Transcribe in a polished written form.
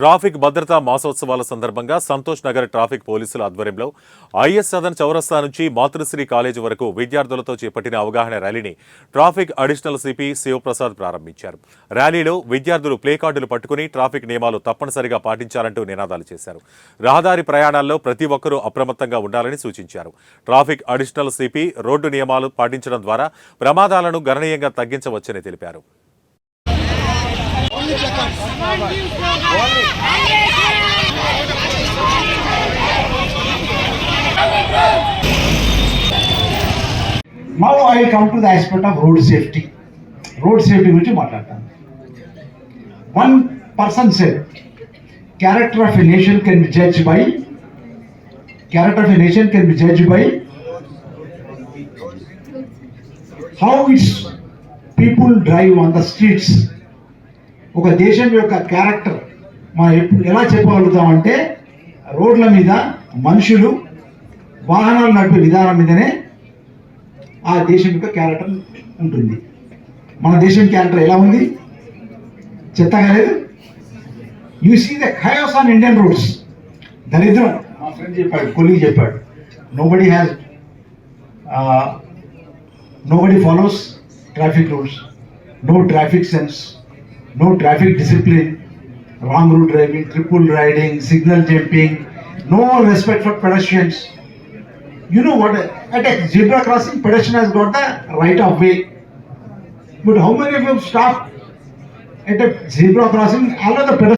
Traffic భద్రతా మాసోత్సవాల సందర్భంగా Santosh Nagar traffic పోలీసుల ఆధ్వర్యంలో ఐఎస్ సదన్ చౌరస్తా నుంచి మాతృశ్రీ కాలేజీ వరకు విద్యార్థులతో చేపట్టిన అవగాహన ర్యాలీని ట్రాఫిక్ అడిషనల్ సిపి శివప్రసాద్ ప్రారంభించారు. ర్యాలీలో విద్యార్థులు ప్లే కార్డులు పట్టుకుని ట్రాఫిక్ నియమాలు తప్పనిసరిగా పాటించాలంటూ నినాదాలు చేశారు. రహదారి ప్రయాణాల్లో ప్రతి ఒక్కరూ అప్రమత్తంగా ఉండాలని సూచించారు. ట్రాఫిక్ అడిషనల్ సిపి రోడ్డు నియమాలు పాటించడం ద్వారా ప్రమాదాలను గణనీయంగా తగ్గించవచ్చని తెలిపారు. Now I come to the aspect of road safety. Road safety గురించి మాట్లాడతాను. One person said, character of a nation can be judged by how its people drive on the streets. ఒక దేశం యొక్క క్యారెక్టర్ మనం ఎలా చెప్పగలుగుతామంటే రోడ్ల మీద మనుషులు వాహనాలు నడిపే విధానం మీదనే ఆ దేశం యొక్క క్యారెక్టర్ ఉంటుంది. మన దేశం క్యారెక్టర్ ఎలా ఉంది? చెత్తగా లేదు. You see the chaos on Indian roads. దరిద్రం. మా ఫ్రెండ్ చెప్పాడు, కొలీగ్ చెప్పాడు, nobody follows traffic rules, no traffic sense, no traffic discipline, wrong route driving, triple riding, signal jumping, no respect for pedestrians. You know what? At a zebra crossing, pedestrian has got the right of way. But how many of you stop at a zebra crossing? All of the pedestrians